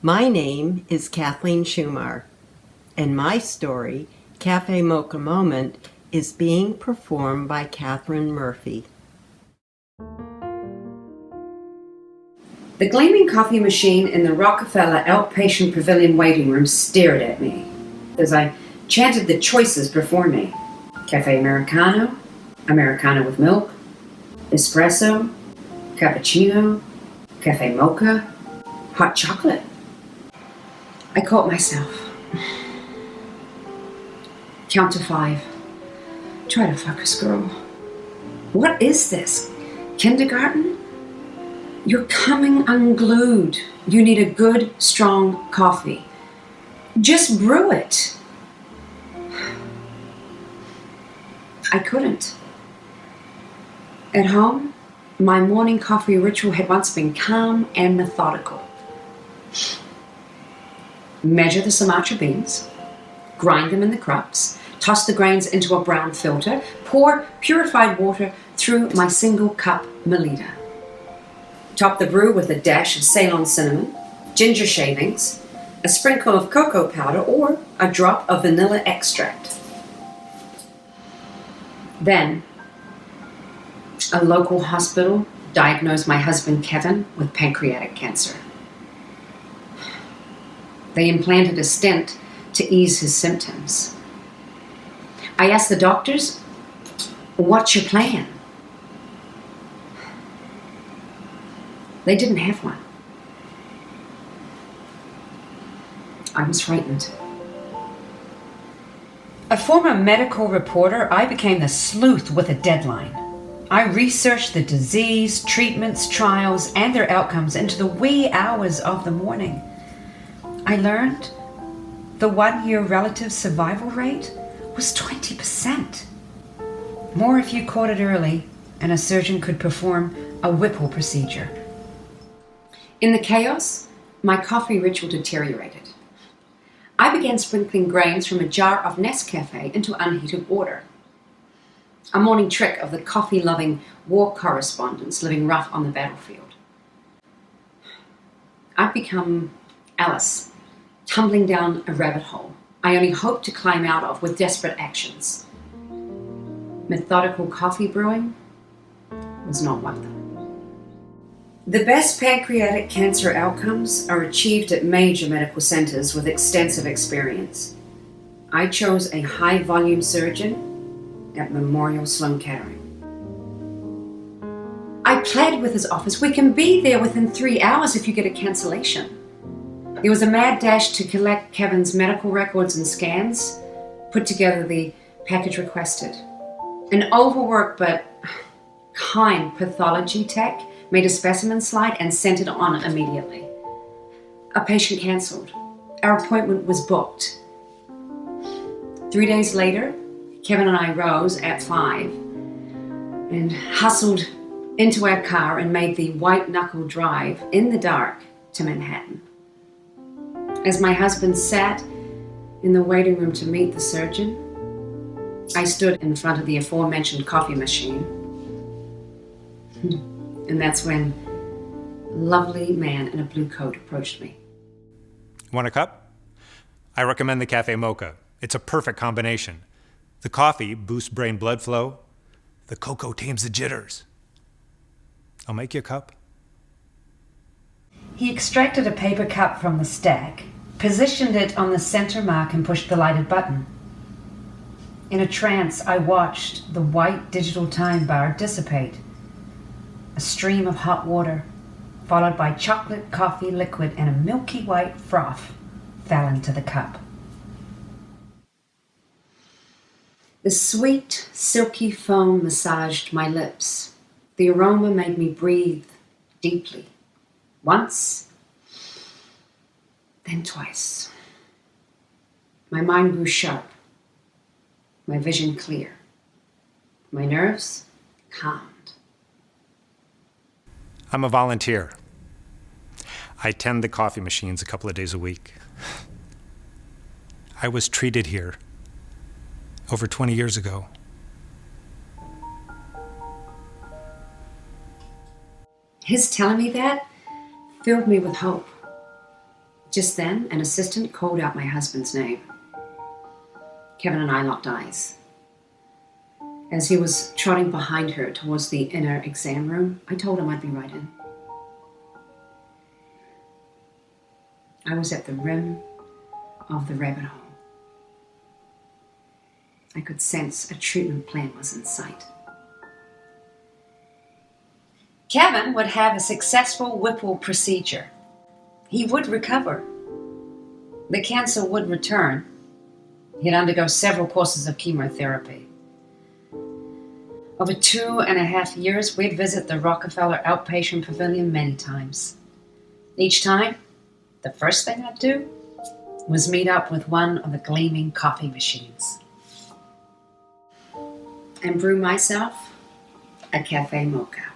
My name is Kathleen Schumar, and my story, Cafe Mocha Moment, is being performed by Mowat-Murphy. The gleaming coffee machine in the Rockefeller Outpatient Pavilion waiting room stared at me as I chanted the choices before me. Cafe Americano, Americano with milk, espresso, cappuccino, cafe mocha, hot chocolate. I caught myself. Count to 5. Try to focus, girl. What is this? Kindergarten? You're coming unglued. You need a good, strong coffee. Just brew it. I couldn't. At home, my morning coffee ritual had once been calm and methodical. Measure the Sumatra beans, grind them in the cups, toss the grains into a brown filter, pour purified water through my single cup Melita. Top the brew with a dash of Ceylon cinnamon, ginger shavings, a sprinkle of cocoa powder, or a drop of vanilla extract. Then, a local hospital diagnosed my husband Kevin with pancreatic cancer. They implanted a stent to ease his symptoms. I asked the doctors, "What's your plan?" They didn't have one. I was frightened. A former medical reporter, I became the sleuth with a deadline. I researched the disease, treatments, trials, and their outcomes into the wee hours of the morning. I learned the 1-year relative survival rate was 20%. More if you caught it early, and a surgeon could perform a Whipple procedure. In the chaos, my coffee ritual deteriorated. I began sprinkling grains from a jar of Nescafe into unheated water. A morning trick of the coffee-loving war correspondents living rough on the battlefield. I've become Alice, tumbling down a rabbit hole I only hoped to climb out of with desperate actions. Methodical coffee brewing was not one of them. The best pancreatic cancer outcomes are achieved at major medical centers with extensive experience. I chose a high-volume surgeon at Memorial Sloan Kettering. I pled with his office, "We can be there within 3 hours if you get a cancellation." There was a mad dash to collect Kevin's medical records and scans, put together the package requested. An overworked but kind pathology tech made a specimen slide and sent it on immediately. A patient canceled. Our appointment was booked. 3 days later, Kevin and I rose at 5 and hustled into our car and made the white-knuckle drive in the dark to Manhattan. As my husband sat in the waiting room to meet the surgeon, I stood in front of the aforementioned coffee machine. And that's when a lovely man in a blue coat approached me. Want a cup? I recommend the Cafe Mocha. It's a perfect combination. The coffee boosts brain blood flow. The cocoa tames the jitters. I'll make you a cup. He extracted a paper cup from the stack, positioned it on the center mark, and pushed the lighted button. In a trance, I watched the white digital time bar dissipate. A stream of hot water, followed by chocolate coffee liquid and a milky white froth, fell into the cup. The sweet, silky foam massaged my lips. The aroma made me breathe deeply. Once, then twice. My mind grew sharp, my vision clear, my nerves calmed. I'm a volunteer. I tend the coffee machines a couple of days a week. I was treated here over 20 years ago. His telling me that filled me with hope. Just then, an assistant called out my husband's name. Kevin and I locked eyes. As he was trotting behind her towards the inner exam room, I told him I'd be right in. I was at the rim of the rabbit hole. I could sense a treatment plan was in sight. Kevin would have a successful Whipple procedure. He would recover. The cancer would return. He'd undergo several courses of chemotherapy. Over 2.5 years, we'd visit the Rockefeller Outpatient Pavilion many times. Each time, the first thing I'd do was meet up with one of the gleaming coffee machines and brew myself a cafe mocha.